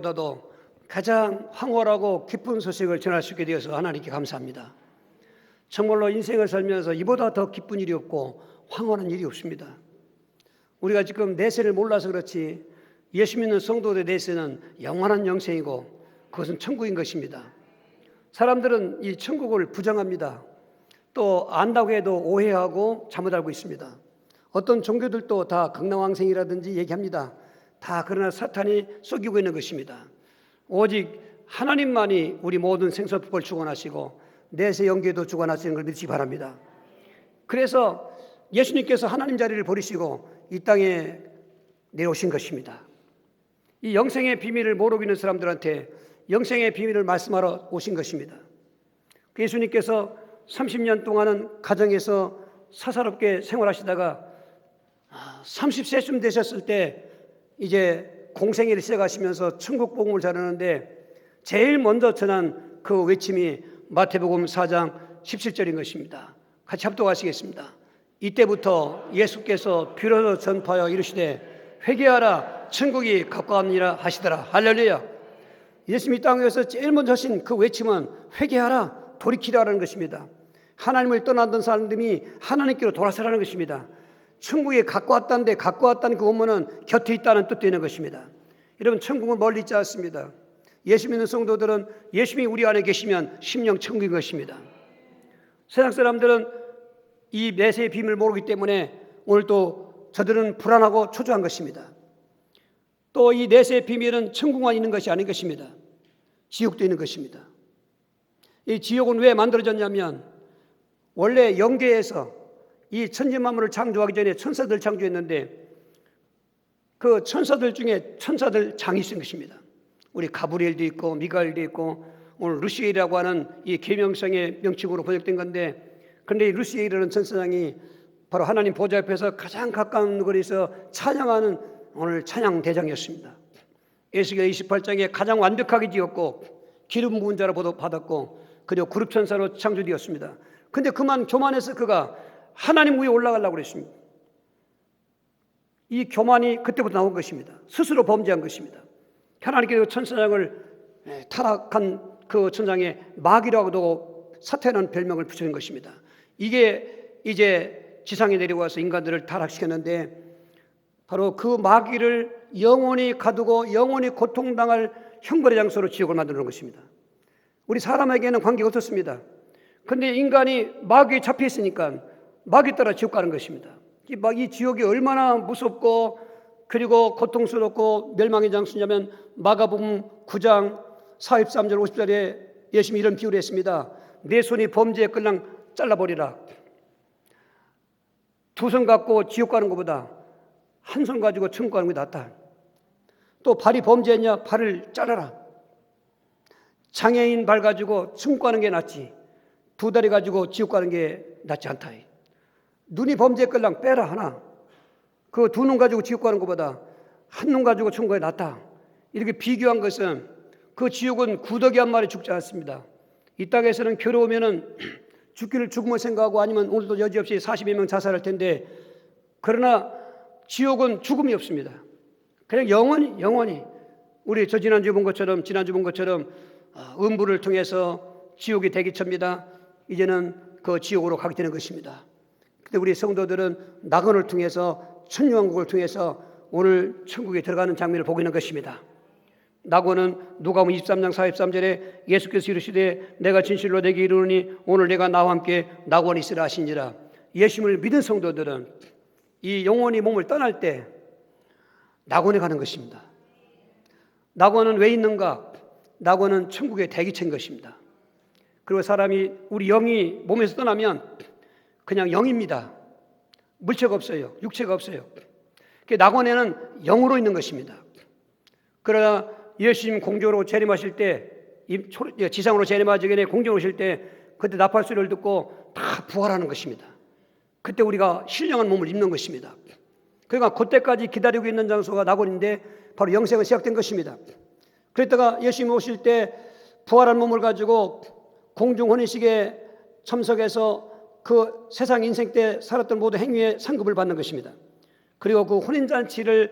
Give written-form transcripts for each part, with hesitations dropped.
보다도 가장 황홀하고 기쁜 소식을 전할 수 있게 되어서 하나님께 감사합니다. 정말로 인생을 살면서 이보다 더 기쁜 일이 없고 황홀한 일이 없습니다. 우리가 지금 내세를 몰라서 그렇지 예수 믿는 성도들의 내세는 영원한 영생이고 그것은 천국인 것입니다. 사람들은 이 천국을 부정합니다. 또 안다고 해도 오해하고 잘못 알고 있습니다. 어떤 종교들도 다 극락왕생이라든지 얘기합니다. 다 그러나 사탄이 속이고 있는 것입니다. 오직 하나님만이 우리 모든 생사복을 주관하시고 내세 영계도 주관하시는 걸 믿으시기 바랍니다. 그래서 예수님께서 하나님 자리를 버리시고 이 땅에 내려오신 것입니다. 이 영생의 비밀을 모르고 있는 사람들한테 영생의 비밀을 말씀하러 오신 것입니다. 예수님께서 30년 동안은 가정에서 사사롭게 생활하시다가 30세쯤 되셨을 때 이제 공생애를 시작하시면서 천국 복음을 전하는데 제일 먼저 전한 그 외침이 마태복음 4장 17절인 것입니다. 같이 합독하시겠습니다. 이때부터 예수께서 비로소 전파하여 이르시되 회개하라 천국이 가까웠느니라 하시더라. 할렐루야. 예수님이 땅에서 제일 먼저 하신 그 외침은 회개하라, 돌이키라는 것입니다. 하나님을 떠나던 사람들이 하나님께로 돌아서라는 것입니다. 천국에 가까웠다는데 가까웠다는 그 원문은 곁에 있다는 뜻도 있는 것입니다. 여러분, 천국은 멀리 있지 않습니다. 예수 믿는 성도들은 예수님이 우리 안에 계시면 심령 천국인 것입니다. 세상 사람들은 이 내세의 비밀을 모르기 때문에 오늘도 저들은 불안하고 초조한 것입니다. 또 이 내세의 비밀은 천국만 있는 것이 아닌 것입니다. 지옥도 있는 것입니다. 이 지옥은 왜 만들어졌냐면 원래 영계에서 이 천지만물을 창조하기 전에 천사들 창조했는데 그 천사들 중에 천사들 장이 있는 것입니다. 우리 가브리엘도 있고 미가엘도 있고 오늘 루시엘이라고 하는 이 계명성의 명칭으로 번역된 건데, 그런데 이 루시엘이라는 천사장이 바로 하나님 보좌 앞에서 가장 가까운 거리에서 찬양하는 오늘 찬양 대장이었습니다. 에스겔 28장에 가장 완벽하게 지었고 기름 부은 자로 받았고 그리고 그룹 천사로 창조되었습니다. 그런데 그만 교만해서 그가 하나님 위에 올라가려고 그랬습니다. 이 교만이 그때부터 나온 것입니다. 스스로 범죄한 것입니다. 하나님께서 천사장을 타락한 그 천장에 마귀라고도 사탄이라는 별명을 붙이는 것입니다. 이게 이제 지상에 내려와서 인간들을 타락시켰는데 바로 그 마귀를 영원히 가두고 영원히 고통당할 형벌의 장소로 지옥을 만드는 것입니다. 우리 사람에게는 관계가 없었습니다. 그런데 인간이 마귀에 잡혀 있으니까 마귀 따라 지옥 가는 것입니다. 이 지옥이 얼마나 무섭고 그리고 고통스럽고 멸망의 장소냐면 마가복음 9장 43절 50절에 예수님이 이런 비유를 했습니다. 내 손이 범죄에 끌랑 잘라버리라. 두 손 갖고 지옥 가는 것보다 한 손 가지고 천국 가는 게 낫다. 또 발이 범죄했냐? 발을 잘라라. 장애인 발 가지고 천국 가는 게 낫지 두 다리 가지고 지옥 가는 게 낫지 않다. 눈이 범죄에 끌랑 빼라 하나. 그 두 눈 가지고 지옥 가는 것보다 한 눈 가지고 천국에 낫다. 이렇게 비교한 것은 그 지옥은 구더기 한 마리 죽지 않습니다. 이 땅에서는 괴로우면은 죽음을 생각하고 아니면 오늘도 여지없이 40여 명 자살할 텐데, 그러나 지옥은 죽음이 없습니다. 그냥 영원히 우리 지난주 본 것처럼 음부를 통해서 지옥이 대기처입니다. 이제는 그 지옥으로 가게 되는 것입니다. 근데 우리 성도들은 낙원을 통해서 천유왕국을 통해서 오늘 천국에 들어가는 장면을 보고 있는 것입니다. 낙원은 누가복음 23장 43절에 예수께서 이르시되 내가 진실로 내게 이르노니 오늘 내가 나와 함께 낙원에 있으라 하시니라. 예수님을 믿은 성도들은 이 영혼이 몸을 떠날 때 낙원에 가는 것입니다. 낙원은 왜 있는가? 낙원은 천국의 대기체인 것입니다. 그리고 사람이 우리 영이 몸에서 떠나면 그냥 영입니다. 물체가 없어요. 육체가 없어요. 낙원에는 영으로 있는 것입니다. 그러나 예수님 공중으로 재림하실 때, 지상으로 재림하기 전에 공중으로 오실 때 그때 나팔 소리를 듣고 다 부활하는 것입니다. 그때 우리가 신령한 몸을 입는 것입니다. 그러니까 그때까지 기다리고 있는 장소가 낙원인데 바로 영생은 시작된 것입니다. 그랬다가 예수님 오실 때 부활한 몸을 가지고 공중 혼인식에 참석해서 그 세상 인생 때 살았던 모든 행위의 상급을 받는 것입니다. 그리고 그 혼인잔치를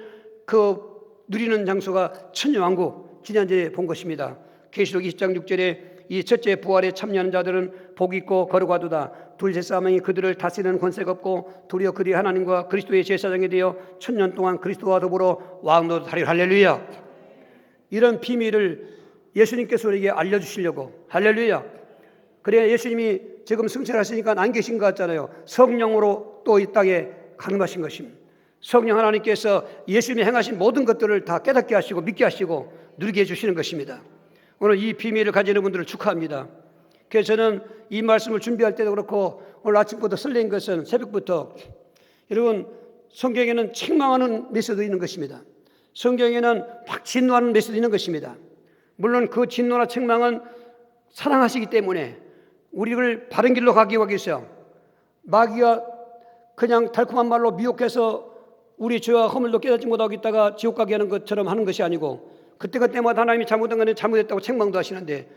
누리는 장소가 천년왕국, 지난주에 본 것입니다. 계시록 20장 6절에 이 첫째 부활에 참여하는 자들은 복 있고 거룩하도다. 둘째 사망이 그들을 다스리는 권세가 없고 도리어 그들이 하나님과 그리스도의 제사장이 되어 천년 동안 그리스도와 더불어 왕노도 하리라. 할렐루야. 이런 비밀을 예수님께서 우리에게 알려주시려고, 할렐루야. 그래야 예수님이 지금 승천하시니까 안 계신 것 같잖아요. 성령으로 또 이 땅에 강림하신 것입니다. 성령 하나님께서 예수님이 행하신 모든 것들을 다 깨닫게 하시고 믿게 하시고 누리게 해주시는 것입니다. 오늘 이 비밀을 가지는 분들을 축하합니다. 그래서 저는 이 말씀을 준비할 때도 그렇고 오늘 아침부터 설레인 것은 새벽부터, 여러분, 성경에는 책망하는 메시지도 있는 것입니다. 성경에는 막 진노하는 메시지도 있는 것입니다. 물론 그 진노나 책망은 사랑하시기 때문에 우리를 바른 길로 가기 위해서 마귀가 그냥 달콤한 말로 미혹해서 우리 죄와 허물도 깨닫지 못하고 있다가 지옥 가게 하는 것처럼 하는 것이 아니고, 그때마다 하나님이 잘못한 것은 잘못했다고 책망도 하시는데,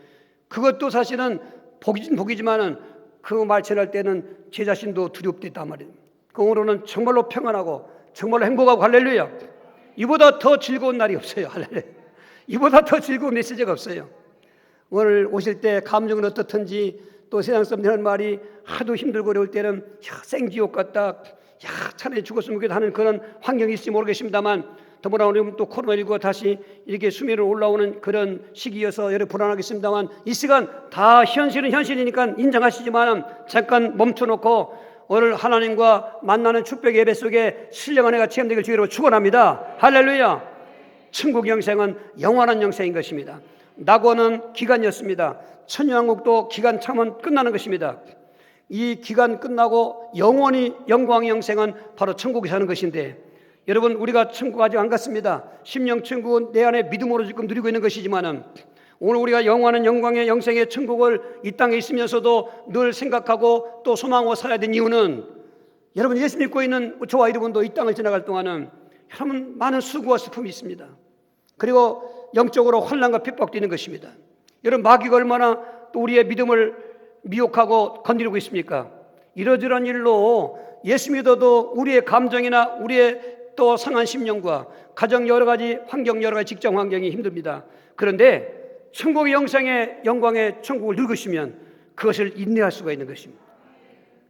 그것도 사실은 복이지만은 그 말 전할 때는 제 자신도 두렵겠단 말이에요. 그 오늘은 정말로 평안하고 정말로 행복하고, 할렐루야. 이보다 더 즐거운 날이 없어요. 할렐루야. 이보다 더 즐거운 메시지가 없어요. 오늘 오실 때 감정은 어떻든지, 또 세상 사람들은 말이 하도 힘들고 어려울 때는 생지옥 같다, 차라리 죽었으면 좋겠다 하는 그런 환경이 있을지 모르겠습니다만, 더불어 오늘 또 코로나19가 다시 이렇게 수면으로 올라오는 그런 시기여서 여러 분하겠습니다만, 이 시간 다 현실은 현실이니까 인정하시지만 잠깐 멈춰놓고 오늘 하나님과 만나는 축복 예배 속에 신령한 해가 체험되길 주의로 축원합니다. 할렐루야. 천국 영생은 영원한 영생인 것입니다. 낙원은 기간이었습니다. 천년왕국도 기간 참은 끝나는 것입니다. 이 기간 끝나고 영원히 영광의 영생은 바로 천국에 사는 것인데, 여러분, 우리가 천국 아직 안 갔습니다. 심령 천국은 내 안에 믿음으로 지금 누리고 있는 것이지만은, 오늘 우리가 영원한 영광의 영생의 천국을 이 땅에 있으면서도 늘 생각하고 또 소망하고 살아야 되는 이유는, 여러분, 예수 믿고 있는 저와 여러분도 이 땅을 지나갈 동안은 여러분 많은 수고와 슬픔이 있습니다. 그리고 영적으로 환난과 핍박도 있는 것입니다. 여러분, 마귀가 얼마나 또 우리의 믿음을 미혹하고 건드리고 있습니까? 이러저러한 일로 예수 믿어도 우리의 감정이나 우리의 또 상한 심령과 가정 여러 가지 환경, 여러 가지 직장 환경이 힘듭니다. 그런데 천국의 영생의 영광의 천국을 누리시면 그것을 인내할 수가 있는 것입니다.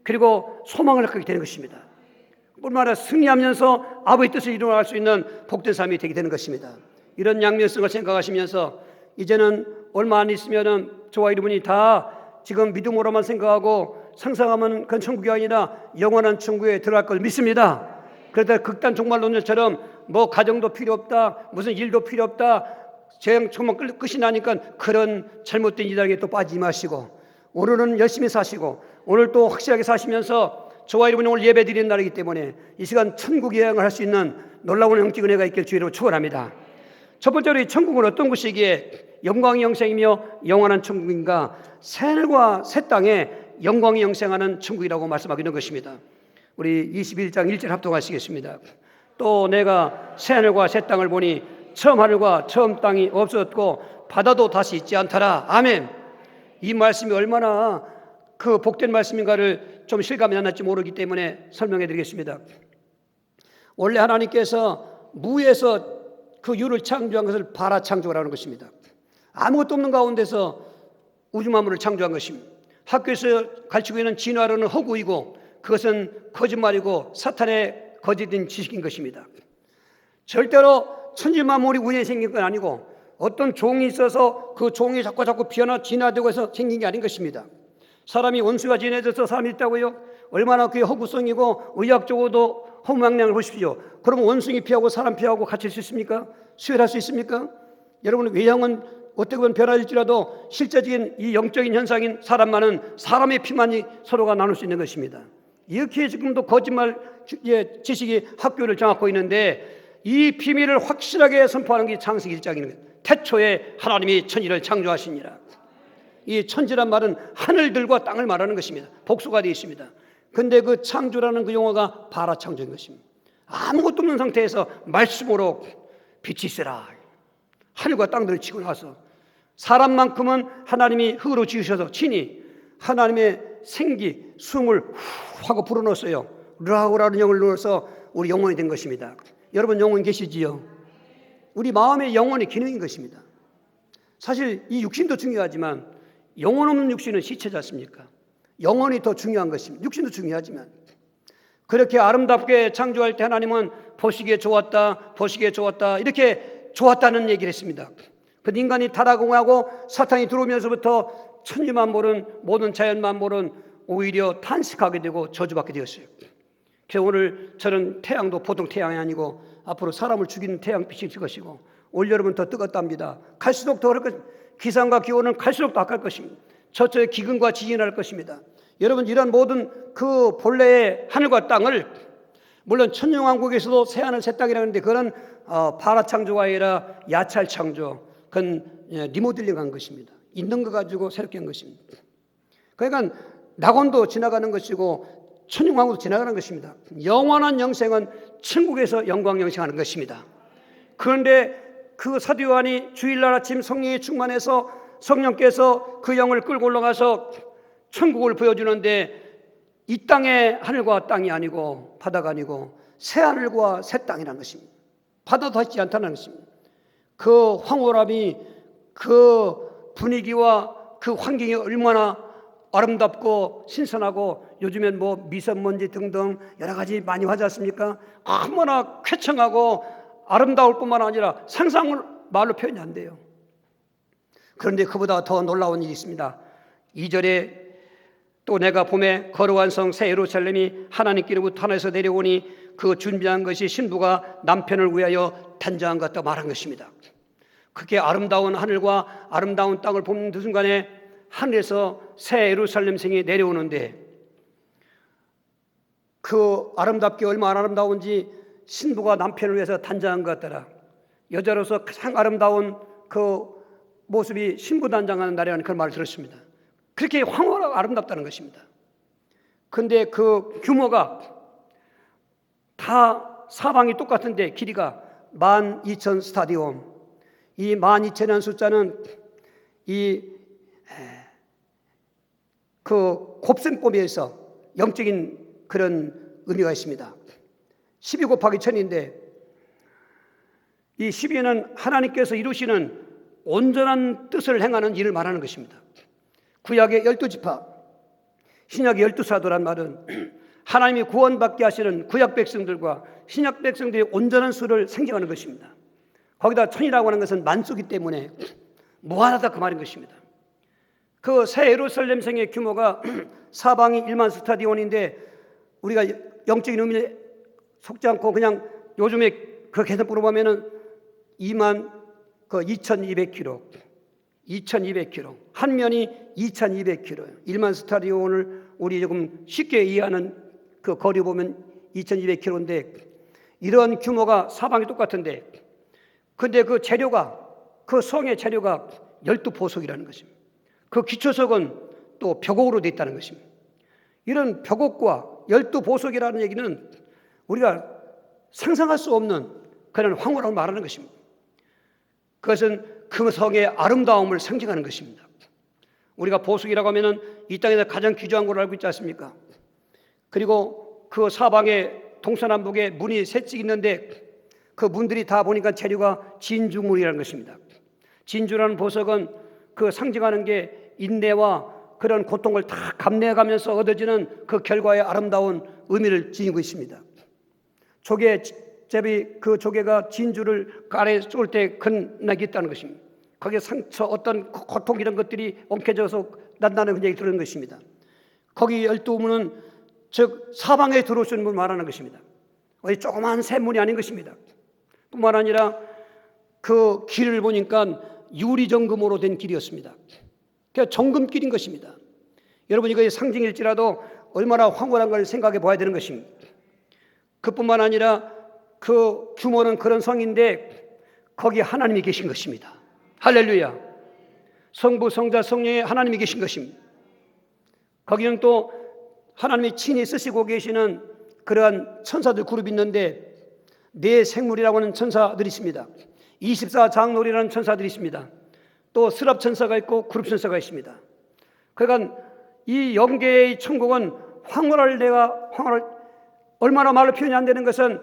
그리고 소망을 갖게 되는 것입니다. 뿐만 아니라 승리하면서 아버지의 뜻을 이루어갈 수 있는 복된 삶이 되게 되는 것입니다. 이런 양면성을 생각하시면서 이제는 얼마 안 있으면은 저와 여러분이 다 지금 믿음으로만 생각하고 상상하면 그건 천국이 아니라 영원한 천국에 들어갈 걸 믿습니다. 그러다 극단 종말론자처럼 뭐 가정도 필요 없다, 무슨 일도 필요 없다, 재앙 정말 끝이 나니까 그런 잘못된 이단에 또 빠지지 마시고, 오늘은 열심히 사시고 오늘 또 확실하게 사시면서 저와 여러분이 오늘 예배 드리는 날이기 때문에 이 시간 천국 여행을 할 수 있는 놀라운 영적 은혜가 있길 주의로 축원합니다. 첫 번째로 이 천국은 어떤 곳이기에 영광의 영생이며 영원한 천국인가? 새하늘과 새 땅에 영광의 영생하는 천국이라고 말씀하기는 것입니다. 우리 21장 1절 합독하시겠습니다. 또 내가 새하늘과 새 땅을 보니 처음 하늘과 처음 땅이 없어졌고 바다도 다시 있지 않더라. 아멘. 이 말씀이 얼마나 그 복된 말씀인가를 좀 실감이 안 났지 모르기 때문에 설명해 드리겠습니다. 원래 하나님께서 무에서 그 유를 창조한 것을 바라 창조라는 것입니다. 아무것도 없는 가운데서 우주 만물을 창조한 것입니다. 학교에서 가르치고 있는 진화론은 허구이고 그것은 거짓말이고 사탄의 거짓된 지식인 것입니다. 절대로 천지만물이 우연히 생긴 건 아니고 어떤 종이 있어서 그 종이 자꾸 변화 진화되고 해서 생긴 게 아닌 것입니다. 사람이 원수가 진해져서 사람이 있다고요? 얼마나 그게 허구성이고 의학적으로도 허무맹랑을 보십시오. 그러면 원숭이 피하고 사람 피하고 갇힐 수 있습니까? 수혈할 수 있습니까? 여러분, 외형은 어떻게 보면 변화일지라도 실제적인 이 영적인 현상인 사람만은 사람의 피만이 서로가 나눌 수 있는 것입니다. 이렇게 지금도 거짓말 지식이 학교를 장악하고 있는데, 이 비밀을 확실하게 선포하는 게 창세기 1장입니다. 태초에 하나님이 천지를 창조하시니라. 이 천지란 말은 하늘들과 땅을 말하는 것입니다. 복수가 되어 있습니다. 근데 그 창조라는 그 용어가 바라 창조인 것입니다. 아무것도 없는 상태에서 말씀으로 빛이 있으라. 하늘과 땅들을 치고 나서 사람만큼은 하나님이 흙으로 지으셔서 친히 하나님의 생기, 숨을 후 하고 불어넣었어요. 르하우라는 영을 넣어서 우리 영혼이 된 것입니다. 여러분, 영혼 계시지요? 우리 마음의 영혼의 기능인 것입니다. 사실 이 육신도 중요하지만 영혼 없는 육신은 시체지 않습니까? 영혼이 더 중요한 것입니다. 육신도 중요하지만 그렇게 아름답게 창조할 때 하나님은 보시기에 좋았다, 보시기에 좋았다 이렇게 좋았다는 얘기를 했습니다. 근데 인간이 타락하고 사탄이 들어오면서부터 천지만물은 모든 자연만물은 오히려 탄식하게 되고 저주받게 되었어요. 그래서 오늘 저는 태양도 보통 태양이 아니고 앞으로 사람을 죽이는 태양빛이 있을 것이고 올여름은 더 뜨겁답니다. 갈수록 더 그럴 것입니다. 기상과 기온은 갈수록 더 악할 것입니다. 저쪽에 기근과 지진이 날 것입니다. 여러분 이런 모든 그 본래의 하늘과 땅을 물론 천년왕국에서도 새하늘 새 땅이라고 하는데 그건 바라 창조가 아니라 야찰 창조, 그건 리모델링한 것입니다. 있는 거 가지고 새롭게 한 것입니다. 그러니까 낙원도 지나가는 것이고 천년왕국도 지나가는 것입니다. 영원한 영생은 천국에서 영광 영생하는 것입니다. 그런데 그 사도 요한이 주일날 아침 성령에 충만해서 성령께서 그 영을 끌고 올라가서 천국을 보여주는데 이 땅의 하늘과 땅이 아니고 바다가 아니고 새 하늘과 새 땅이라는 것입니다. 바다도 있지 않다는 것입니다. 그 황홀함이 그 분위기와 그 환경이 얼마나 아름답고 신선하고 요즘엔 뭐 미세먼지 등등 여러 가지 많이 하지 않습니까? 얼마나 쾌청하고 아름다울 뿐만 아니라 상상을 말로 표현이 안 돼요. 그런데 그보다 더 놀라운 일이 있습니다. 2절에 또 내가 봄에 거룩한 성 새 예루살렘이 하나님께로부터 하늘에서 내려오니 그 준비한 것이 신부가 남편을 위하여 단장한 것 같다 말한 것입니다. 그렇게 아름다운 하늘과 아름다운 땅을 보는 그 순간에 하늘에서 새 예루살렘 성이 내려오는데 그 아름답게 얼마나 아름다운지 신부가 남편을 위해서 단장한 것 같더라. 여자로서 가장 아름다운 그 모습이 신부 단장하는 날이라는 그런 말을 들었습니다. 그렇게 황홀하고 아름답다는 것입니다. 그런데 그 규모가 다 사방이 똑같은데 길이가 12,000 스타디움. 이 12,000이라는 숫자는 그 곱셈법에서 영적인 그런 의미가 있습니다. 12 곱하기 1000인데 이 12는 하나님께서 이루시는 온전한 뜻을 행하는 일을 말하는 것입니다. 구약의 12지파, 신약의 12사도란 말은 하나님이 구원받게 하시는 구약 백성들과 신약 백성들의 온전한 수를 생각하는 것입니다. 거기다 1000이라고 하는 것은 만수기 때문에 무한하다 그 말인 것입니다. 그 새 예루살렘 성의 규모가 사방이 1만 스타디온인데 우리가 영적인 의미에 속지 않고 그냥 요즘에 그 계산법으로 보면은 2200km, 2200km, 한 면이 2200km, 1만 스타디온을 우리 조금 쉽게 이해하는 그 거리 보면 2200km인데 이런 규모가 사방이 똑같은데 근데 그 재료가 그 성의 재료가 12보석이라는 것입니다. 그 기초석은 또 벽옥으로 되어 있다는 것입니다. 이런 벽옥과 12보석이라는 얘기는 우리가 상상할 수 없는 그런 황홀함을 말하는 것입니다. 그것은 그 성의 아름다움을 상징하는 것입니다. 우리가 보석이라고 하면은 이 땅에서 가장 귀중한 걸 알고 있지 않습니까? 그리고 그 사방에 동서남북에 문이 셋씩 있는데 그 문들이 다 보니까 재료가 진주문이라는 것입니다. 진주라는 보석은 그 상징하는 게 인내와 그런 고통을 다 감내해가면서 얻어지는 그 결과의 아름다운 의미를 지니고 있습니다. 조개잽이 그 조개가 진주를 아래에 쏠 때 건나게 있다는 것입니다. 거기에 상처 어떤 고통 이런 것들이 엉켜져서 난다는 얘기 들은 것입니다. 거기 12문은 즉 사방에 들어오시는 분을 말하는 것입니다. 어디 조그마한 샘문이 아닌 것입니다. 뿐만 아니라 그 길을 보니까 유리정금으로 된 길이었습니다. 그러니까 정금길인 것입니다. 여러분 이것이 상징일지라도 얼마나 황홀한 걸 생각해 봐야 되는 것입니다. 그뿐만 아니라 그 규모는 그런 성인데 거기에 하나님이 계신 것입니다. 할렐루야. 성부, 성자, 성령의 하나님이 계신 것입니다. 거기는 또 하나님이 친히 쓰시고 계시는 그러한 천사들 그룹이 있는데 네 생물이라고 하는 천사들이 있습니다. 24장로리라는 천사들이 있습니다. 또 스랍천사가 있고 그룹천사가 있습니다. 그러니까 이 영계의 천국은 황홀할 얼마나 말로 표현이 안 되는 것은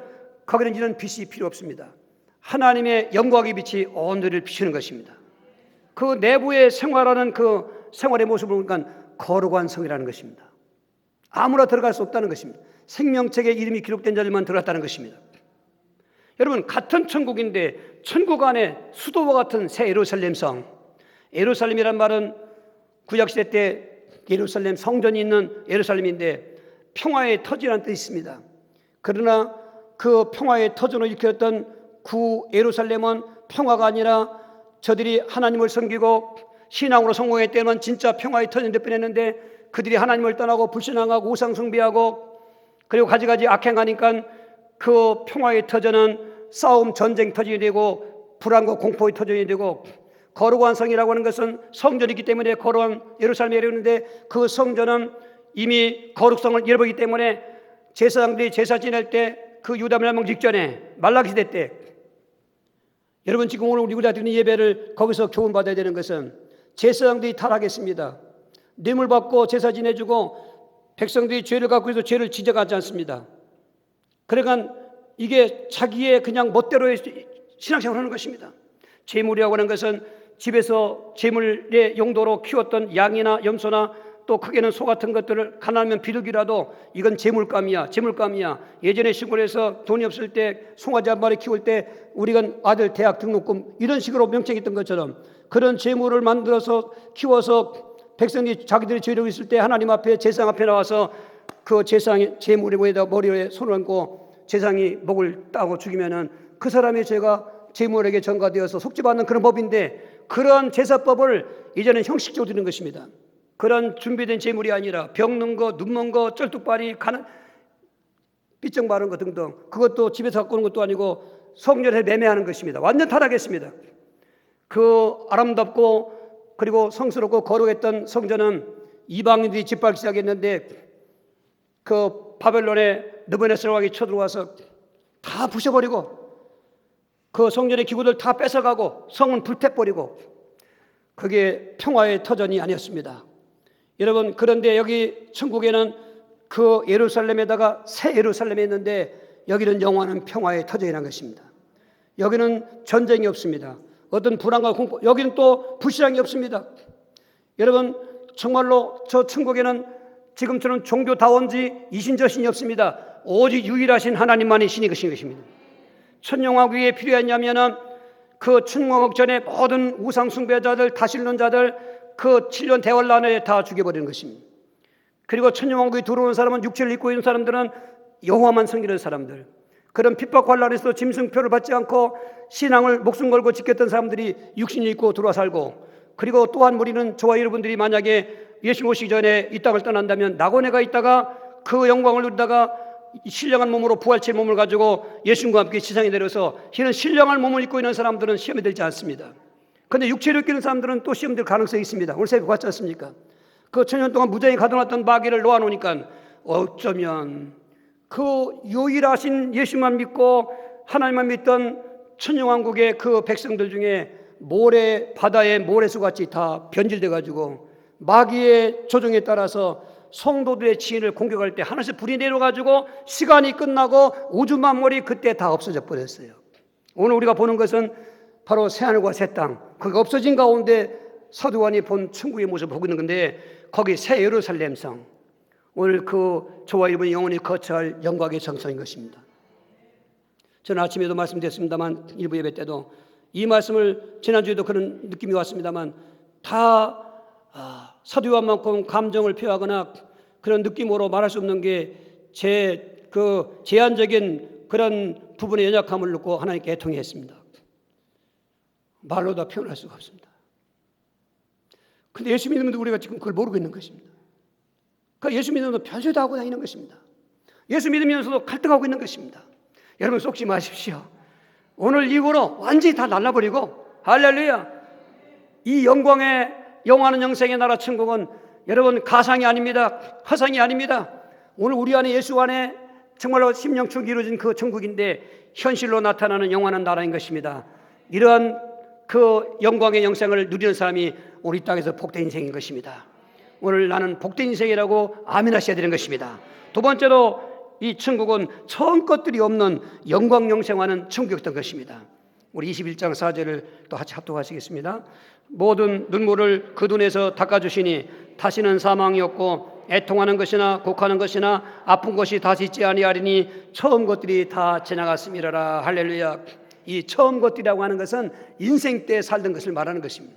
거기는 이런 빛이 필요 없습니다. 하나님의 영광의 빛이 온 데를 비추는 것입니다. 그 내부에 생활하는 그 생활의 모습을 보니까 거룩한 성이라는 것입니다. 아무나 들어갈 수 없다는 것입니다. 생명책에 이름이 기록된 자들만 들어갔다는 것입니다. 여러분, 같은 천국인데 천국 안에 수도와 같은 새 예루살렘 성, 예루살렘이란 말은 구약시대 때 예루살렘 성전이 있는 예루살렘인데 평화의 터지라는 뜻이 있습니다. 그러나 그 평화의 터전을 일으켰던 구 예루살렘은 평화가 아니라 저들이 하나님을 섬기고 신앙으로 성공했을 때는 진짜 평화의 터전이 뻔했는데 그들이 하나님을 떠나고 불신앙하고 우상 숭배하고 그리고 가지가지 악행하니까 그 평화의 터전은 싸움 전쟁 터전이 되고 불안과 공포의 터전이 되고, 거룩한 성이라고 하는 것은 성전이기 때문에 거룩한 예루살렘이 이르는데 그 성전은 이미 거룩성을 잃어버리기 때문에 제사장들이 제사 지낼 때 그 유다 멸망 직전에 말라기 시대 때, 여러분 지금 오늘 우리가 드리는 예배를 거기서 교훈받아야 되는 것은 제사장들이 타락했습니다. 뇌물 받고 제사 지내주고 백성들이 죄를 갖고 해서 죄를 지적하지 않습니다. 그러니까 이게 자기의 그냥 멋대로의 신앙생활을 하는 것입니다. 제물이라고 하는 것은 집에서 제물의 용도로 키웠던 양이나 염소나 또 크게는 소 같은 것들을 가난하면 비둘기라도 이건 제물감이야. 예전에 시골에서 돈이 없을 때 송아지 한 마리 키울 때 우리가 아들 대학 등록금 이런 식으로 명칭했던 것처럼 그런 제물을 만들어서 키워서 백성이 자기들이 죄를 있을 때 하나님 앞에 제사장 앞에 나와서 그 제사장의 제물에다 머리에 손을 얹고 제사장이 목을 따고 죽이면은 그 사람의 죄가 제물에게 전가되어서 속죄받는 그런 법인데, 그런 제사법을 이제는 형식적으로 드리는 것입니다. 그런 준비된 제물이 아니라 병든 거, 눈먼 거, 쩔뚝발이, 삐쩍 마른 거 등등, 그것도 집에서 갖고 오는 것도 아니고 성전에 매매하는 것입니다. 완전 타락했습니다. 그 아름답고 그리고 성스럽고 거룩했던 성전은 이방인들이 짓밟기 시작했는데 그 바벨론의 느부갓네살왕이 쳐들어와서 다 부셔버리고 그 성전의 기구들 다 뺏어가고 성은 불태버리고, 그게 평화의 터전이 아니었습니다. 여러분, 그런데 여기 천국에는 그 예루살렘에다가 새 예루살렘이 있는데 여기는 영원한 평화의 터전이라는 것입니다. 여기는 전쟁이 없습니다. 어떤 불안과 공포, 여기는 또 불신앙이 없습니다. 여러분, 정말로 저 천국에는 지금처럼 종교다원지 이신저신이 없습니다. 오직 유일하신 하나님만이 신이 계신 것입니다. 천영왕 위에 필요했냐면은 그 천왕국 전에 모든 우상 숭배자들, 다신론자들 그 7년 대환란에 다 죽여버리는 것입니다. 그리고 천영왕국에 들어오는 사람은, 육체를 입고 있는 사람들은 여호와만 섬기는 사람들, 그런 핍박 환란에서 짐승표를 받지 않고 신앙을 목숨 걸고 지켰던 사람들이 육신을 입고 들어와 살고, 그리고 또한 우리는 저와 여러분들이 만약에 예수님 오시기 전에 이 땅을 떠난다면 낙원에 있다가 그 영광을 누리다가 신령한 몸으로 부활체 몸을 가지고 예수님과 함께 지상에 내려서 이런 신령한 몸을 입고 있는 사람들은 시험에 들지 않습니다. 그런데 육체를 입고 있는 사람들은 또 시험 들 가능성이 있습니다. 오늘 새벽 봤지 않습니까? 그 천년 동안 무장히 가둬놨던 마귀를 놓아놓으니까 어쩌면 그 유일하신 예수만 믿고 하나님만 믿던 천년왕국의 그 백성들 중에 모래, 바다의 모래수같이 다 변질돼 가지고 마귀의 조종에 따라서 성도들의 지인을 공격할 때 하늘에서 불이 내려가지고 시간이 끝나고 우주 만물이 그때 다 없어져 버렸어요. 오늘 우리가 보는 것은 바로 새하늘과 새 땅, 그게 없어진 가운데 사도 요한이 본 천국의 모습을 보고 있는 건데, 거기 새 예루살렘 성, 오늘 그 저와 여러분이 영원히 거처할 영광의 정성인 것입니다. 저는 아침에도 말씀드렸습니다만, 일부 예배 때도 이 말씀을, 지난주에도 그런 느낌이 왔습니다만, 다 사도 요한만큼 감정을 표하거나 그런 느낌으로 말할 수 없는 게 제 그 제한적인 그런 부분의 연약함을 놓고 하나님께 애통했습니다. 말로 다 표현할 수가 없습니다. 그런데 예수 믿는 분들 우리가 지금 그걸 모르고 있는 것입니다. 그러니까 예수 믿으면서 변수도 하고 다니는 것입니다. 예수 믿으면서도 갈등하고 있는 것입니다. 여러분 속지 마십시오. 오늘 이후로 완전히 다 날라버리고, 할렐루야, 이 영광의 영원한 영생의 나라 천국은 여러분 가상이 아닙니다. 허상이 아닙니다. 오늘 우리 안에, 예수 안에 정말로 심령축이 이루어진 그 천국인데 현실로 나타나는 영원한 나라인 것입니다. 이러한 그 영광의 영생을 누리는 사람이 우리 땅에서 복된 인생인 것입니다. 오늘 나는 복된 인생이라고 아멘하셔야 되는 것입니다. 두 번째로 이 천국은 처음 것들이 없는 영광 영생하는 천국이었던 것입니다. 우리 21장 4절을 또 같이 합독하시겠습니다. 모든 눈물을 그 눈에서 닦아주시니 다시는 사망이 없고 애통하는 것이나 곡하는 것이나 아픈 것이 다시 있지 아니하리니 처음 것들이 다 지나갔음이라라. 할렐루야. 이 처음 것들이라고 하는 것은 인생 때 살던 것을 말하는 것입니다.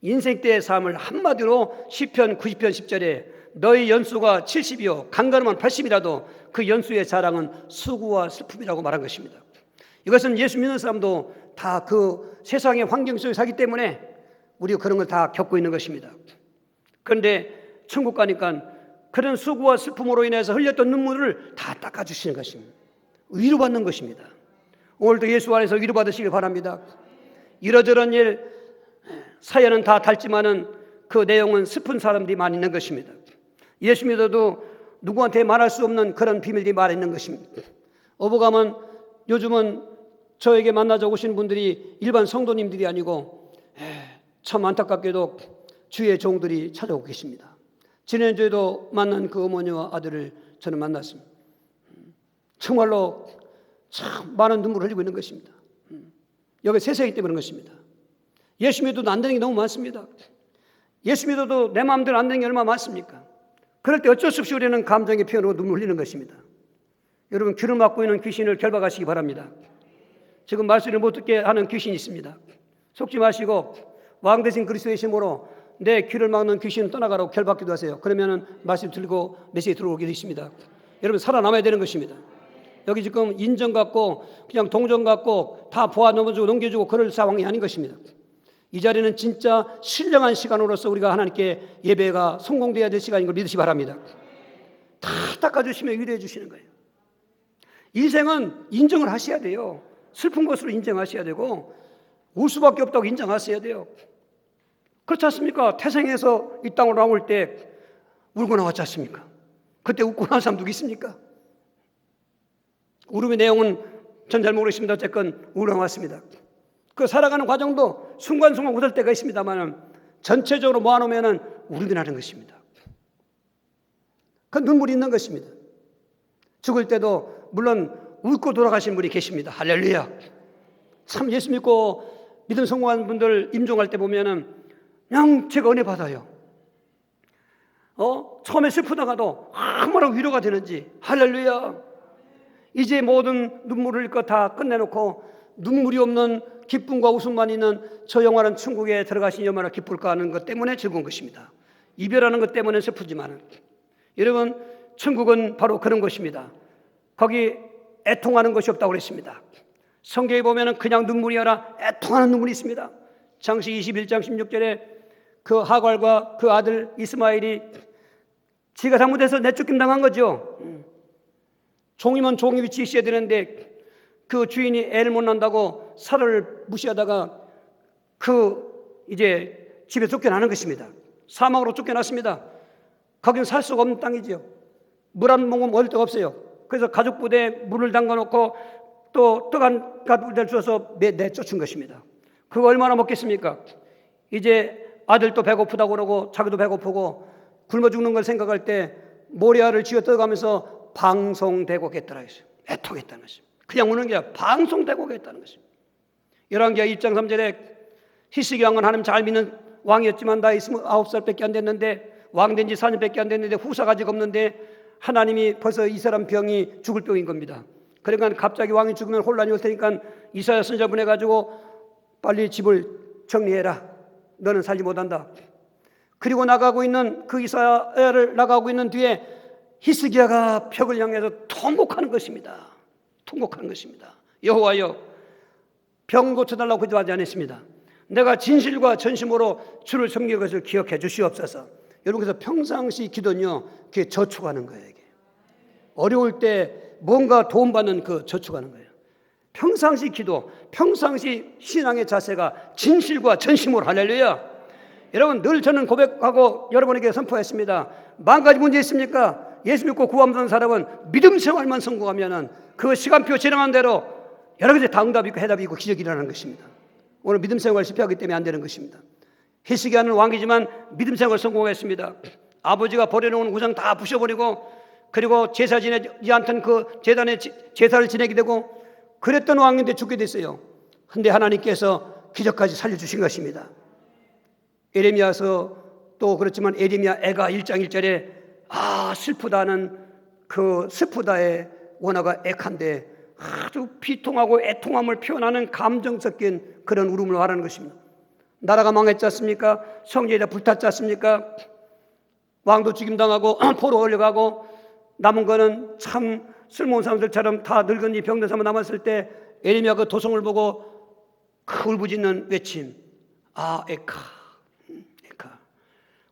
인생 때의 삶을 한마디로 시편 90편 10절에 너희 연수가 70이요 강건하면 80이라도 그 연수의 자랑은 수고와 슬픔이라고 말한 것입니다. 이것은 예수 믿는 사람도 다 그 세상의 환경 속에 살기 때문에 우리가 그런 걸 다 겪고 있는 것입니다. 그런데 천국 가니까 그런 수고와 슬픔으로 인해서 흘렸던 눈물을 다 닦아주시는 것입니다. 위로받는 것입니다. 오늘도 예수 안에서 위로받으시길 바랍니다. 이러저런 일 사연은 다 닳지만은 그 내용은 슬픈 사람들이 많이 있는 것입니다. 예수 믿어도 누구한테 말할 수 없는 그런 비밀들이 많이 있는 것입니다. 어부가면 요즘은 저에게 만나자 오신 분들이 일반 성도님들이 아니고 참 안타깝게도 주의 종들이 찾아오고 계십니다. 지난주에도 만난 그 어머니와 아들을 저는 만났습니다. 정말로 참 많은 눈물을 흘리고 있는 것입니다. 여기 세상이기 때문에 그런 것입니다. 예수 믿어도 안 되는 게 너무 많습니다. 예수 믿어도 내 마음대로 안 되는 게 얼마나 많습니까? 그럴 때 어쩔 수 없이 우리는 감정의 표현으로 눈물 흘리는 것입니다. 여러분, 귀를 막고 있는 귀신을 결박하시기 바랍니다. 지금 말씀을 못 듣게 하는 귀신이 있습니다. 속지 마시고 왕 대신 그리스도의 힘으로 내 귀를 막는 귀신은 떠나가라고 결박기도 하세요. 그러면은 말씀 들고 메시지 들어오게 되십니다. 여러분, 살아남아야 되는 것입니다. 여기 지금 인정 갖고 그냥 동정 갖고 다 보아 넘어주고 넘겨주고 그럴 상황이 아닌 것입니다. 이 자리는 진짜 신령한 시간으로서 우리가 하나님께 예배가 성공되어야 될 시간인 걸 믿으시기 바랍니다. 다 닦아주시면 위로해 주시는 거예요. 인생은 인정을 하셔야 돼요. 슬픈 것으로 인정하셔야 되고 울 수밖에 없다고 인정하셔야 돼요. 그렇지 않습니까? 태생에서 이 땅으로 나올 때 울고 나왔지 않습니까? 그때 웃고 나온 사람 누구 있습니까? 울음의 내용은 전 잘 모르겠습니다. 어쨌건 울고 나왔습니다. 그 살아가는 과정도 순간순간 웃을 때가 있습니다만 전체적으로 모아놓으면 울음이 나는 것입니다. 그 눈물이 있는 것입니다. 죽을 때도 물론 웃고 돌아가신 분이 계십니다. 할렐루야. 참 예수 믿고 믿음 성공한 분들 임종할 때 보면은 그냥 제가 은혜 받아요. 처음에 슬프다가도 얼마나 위로가 되는지. 할렐루야. 이제 모든 눈물을 흘릴 것 다 끝내놓고 눈물이 없는 기쁨과 웃음만 있는 저 영원한 천국에 들어가시니 얼마나 기쁠까 하는 것 때문에 즐거운 것입니다. 이별하는 것 때문에 슬프지만 여러분, 천국은 바로 그런 것입니다. 거기 애통하는 것이 없다고 그랬습니다. 성경에 보면 그냥 눈물이 아니라 애통하는 눈물이 있습니다. 창세기 21장 16절에 그 하갈과 그 아들 이스마엘이 지가 잘못해서 내쫓김 당한 거죠. 종이면 종이 위치에 있어야 되는데 그 주인이 애를 못 낳는다고 사를 무시하다가 이제 집에 쫓겨나는 것입니다. 사막으로 쫓겨났습니다. 거기는 살 수가 없는 땅이죠. 물 한 모금 얻을 데가 없어요. 그래서 가죽 부대에 물을 담가놓고 또 떡 한 가득을 주어서 내쫓은 것입니다. 그거 얼마나 먹겠습니까? 이제 아들도 배고프다고 그러고 자기도 배고프고 굶어 죽는 걸 생각할 때 모리아를 쥐어 떠가면서 방송대곡했더라 했어요. 애통했다는 것입니다. 그냥 우는 게 아니라 방송대곡했다는 것입니다. 열왕기하 2장 3절에 히스기 왕은 하나님 잘 믿는 왕이었지만 나이 29살밖에 안 됐는데 왕 된 지 4년밖에 안 됐는데 후사가 아직 없는데 하나님이 벌써 이 사람 병이 죽을 병인 겁니다. 그러니까 갑자기 왕이 죽으면 혼란이 올 테니까 이사야 선지자 보내가지고 빨리 집을 정리해라. 너는 살지 못한다. 그리고 나가고 있는 그 이사야를 나가고 있는 뒤에 히스기야가 벽을 향해서 통곡하는 것입니다. 통곡하는 것입니다. 여호와여, 병 고쳐달라고 기도하지 않았습니다. 내가 진실과 전심으로 주를 섬기는 것을 기억해 주시옵소서. 여러분, 그래서 평상시 기도는요, 그게 저축하는 거예요. 이게. 어려울 때 뭔가 도움받는 그 저축하는 거예요. 평상시 기도, 평상시 신앙의 자세가 진실과 전심으로. 할렐루야. 여러분, 늘 저는 고백하고 여러분에게 선포했습니다. 만 가지 문제 있습니까? 예수 믿고 구원받은 사람은 믿음 생활만 성공하면 그 시간표 진행한 대로 여러 가지 다 응답이 있고 해답이 있고 기적이 일어나는 것입니다. 오늘 믿음 생활 실패하기 때문에 안 되는 것입니다. 히스기야는 왕이지만 믿음 생활 성공했습니다. 아버지가 버려놓은 우상 다 부셔버리고 그리고 제사 지내지 않던 그 제단에 제사를 지내게 되고 그랬던 왕인데 죽게 됐어요. 그런데 하나님께서 기적까지 살려주신 것입니다. 에레미야서 또 그렇지만 에레미야 애가 1장 1절에 슬프다는 그 슬프다의 원어가 액한데 아주 비통하고 애통함을 표현하는 감정 섞인 그런 울음을 말하는 것입니다. 나라가 망했지 않습니까? 성전이 다 불탔지 않습니까? 왕도 죽임당하고 포로 올려가고 남은 거는 참 쓸모없는 사람들처럼 다 늙은이 병든 사람 남았을 때 에레미야 그 도성을 보고 그 울부짖는 외침, 에카.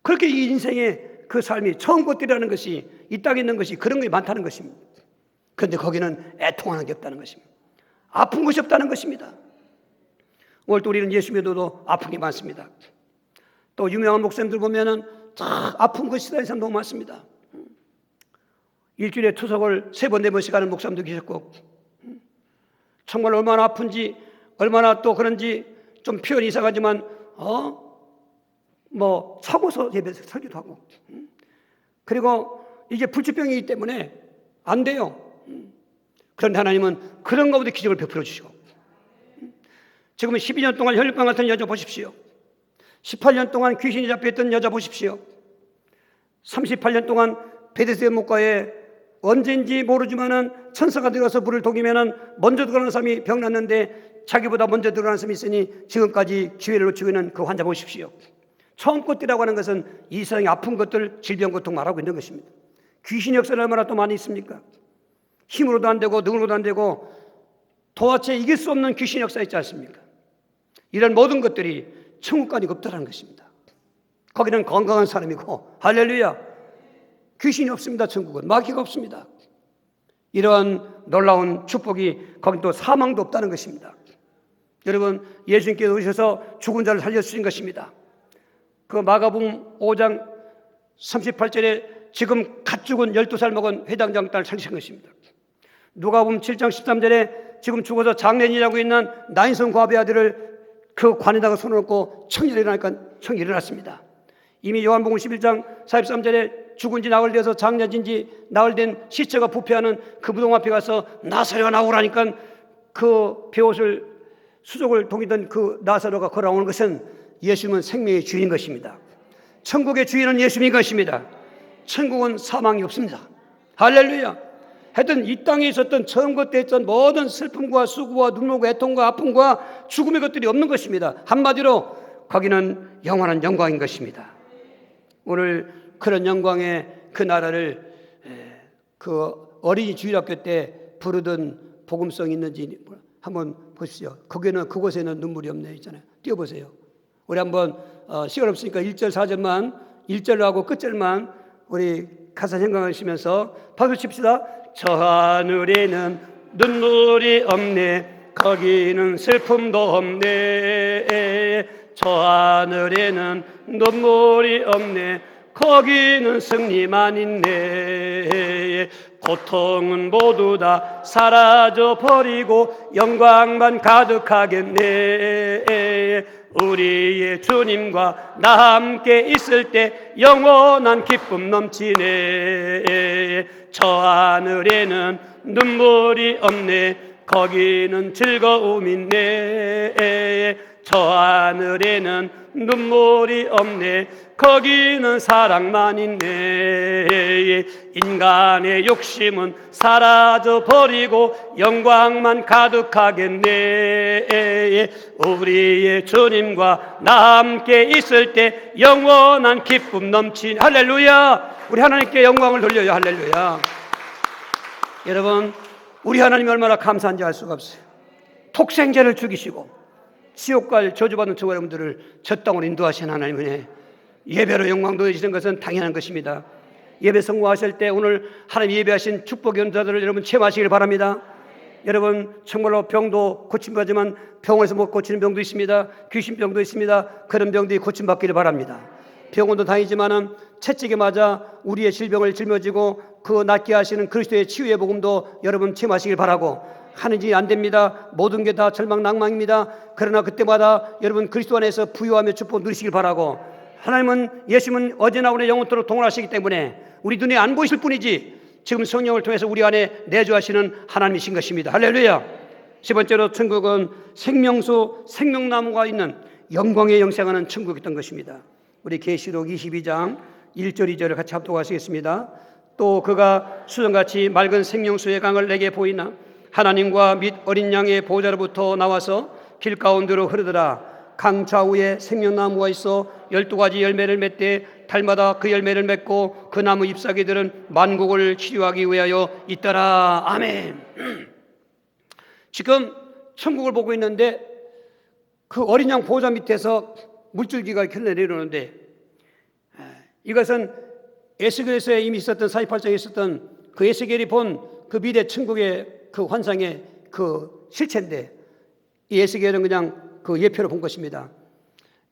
그렇게 이 인생의 그 삶이 처음 것들이라는 것이 이 땅에 있는 것이 그런 것이 많다는 것입니다. 그런데 거기는 애통하는 게 없다는 것입니다. 아픈 것이 없다는 것입니다. 오늘 또 우리는 예수 믿어도 아픈 게 많습니다. 또 유명한 목사님들 보면은 다 아픈 것이 있는 사람 너무 많습니다. 일주일에 투석을 3번 4번씩 하는 목사님도 계셨고, 정말 얼마나 아픈지 얼마나 또 그런지 좀 표현이 이상하지만 차고서 예배에서 설교도 하고, 그리고 이게 불치병이기 때문에 안 돼요. 그런데 하나님은 그런 것보다 기적을 베풀어 주시고, 지금 12년 동안 혈육병 같은 여자 보십시오. 18년 동안 귀신이 잡혀있던 여자 보십시오. 38년 동안 베데스다 목가에 언제인지 모르지만은 천사가 들어가서 물을 독이면은 먼저 들어가는 사람이 병 났는데 자기보다 먼저 들어가는 사람이 있으니 지금까지 기회를 놓치고 있는 그 환자 보십시오. 처음 것들이라고 하는 것은 이 세상의 아픈 것들, 질병, 고통 말하고 있는 것입니다. 귀신 역사는 얼마나 또 많이 있습니까? 힘으로도 안 되고 능으로도 안 되고 도화체 이길 수 없는 귀신 역사 있지 않습니까? 이런 모든 것들이 천국까지 없다는 것입니다. 거기는 건강한 사람이고, 할렐루야, 귀신이 없습니다. 천국은 마귀가 없습니다. 이러한 놀라운 축복이 거긴 또 사망도 없다는 것입니다. 여러분, 예수님께서 오셔서 죽은 자를 살려주신 것입니다. 그 마가복음 5장 38절에 지금 갓 죽은 12살 먹은 회당장 딸을 살리신 것입니다. 누가복음 7장 13절에 지금 죽어서 장례인이라고 있는 나인성 과부의 아들을 그 관에다가 손을 얹고 청년이 일어나니까 청년이 일어났습니다. 이미 요한복음 11장 43절에 죽은 지 나흘 되어서 장례진 지 나흘 된 시체가 부패하는 그 무덤 앞에 가서 나사로가 나오라니까 그 베옷을 수족을 동이던 그 나사로가 걸어오는 것은 예수님은 생명의 주인인 것입니다. 천국의 주인은 예수님인 것입니다. 천국은 사망이 없습니다. 할렐루야. 하여튼 이 땅에 있었던 처음부터 했던 모든 슬픔과 수고와 눈물과 애통과 아픔과 죽음의 것들이 없는 것입니다. 한마디로 거기는 영원한 영광인 것입니다. 오늘 그런 영광의 그 나라를 그 어린이 주일학교 때 부르던 복음성 있는지 한번 보십시오. 그곳에는 눈물이 없네 있잖아요. 띄워보세요. 우리 한번 시간 없으니까 1절 4절만 1절로 하고 끝절만 우리 가사 생각하시면서 박수 칩시다. 저 하늘에는 눈물이 없네, 거기는 슬픔도 없네. 저 하늘에는 눈물이 없네, 거기는 승리만 있네. 고통은 모두 다 사라져 버리고 영광만 가득하겠네. 우리의 주님과 나 함께 있을 때 영원한 기쁨 넘치네. 저 하늘에는 눈물이 없네, 거기는 즐거움 있네. 저 하늘에는 눈물이 없네, 거기는 사랑만 있네. 인간의 욕심은 사라져 버리고 영광만 가득하겠네. 우리의 주님과 나 함께 있을 때 영원한 기쁨 넘치네. 할렐루야. 우리 하나님께 영광을 돌려요. 할렐루야. 여러분, 우리 하나님이 얼마나 감사한지 알 수가 없어요. 독생자를 죽이시고 지옥갈 저주받은 저 여러분들을 저 땅으로 인도하신 하나님의 예배로 영광 돌리시는 것은 당연한 것입니다. 예배 성공하실 때 오늘 하나님 예배하신 축복의 은사들을 여러분 체험하시길 바랍니다. 여러분, 정말로 병도 고침받지만 병원에서 못 고치는 병도 있습니다. 귀신병도 있습니다. 그런 병들이 고침받기를 바랍니다. 병원도 다니지만은 채찍에 맞아 우리의 질병을 짊어지고 그 낫게 하시는 그리스도의 치유의 복음도 여러분 체험하시길 바라고, 하는지 안 됩니다. 모든 게 다 절망 낭망입니다. 그러나 그때마다 여러분 그리스도 안에서 부유하며 축복 누리시길 바라고, 하나님은 예수님은 어제나 오늘 영원토록 동일하시기 때문에 우리 눈에 안 보이실 뿐이지 지금 성령을 통해서 우리 안에 내주하시는 하나님이신 것입니다. 할렐루야. 세 번째로 천국은 생명수, 생명나무가 있는 영광에 영생하는 천국이었던 것입니다. 우리 계시록 22장 1절 2절을 같이 합독하시겠습니다. 또 그가 수정같이 맑은 생명수의 강을 내게 보이나 하나님과 및 어린 양의 보호자로부터 나와서 길 가운데로 흐르더라. 강 좌우에 생명나무가 있어 12가지 열매를 맺되 달마다 그 열매를 맺고 그 나무 잎사귀들은 만국을 치유하기 위하여 있더라. 아멘. 지금 천국을 보고 있는데 그 어린 양 보호자 밑에서 물줄기가 흘러내려오는데, 이것은 에스겔에서 이미 있었던 48장에 있었던 그 에스겔이 본 그 미래 천국의 그 환상의 그 실체인데, 이 에스겔은 그냥 그 예표로 본 것입니다.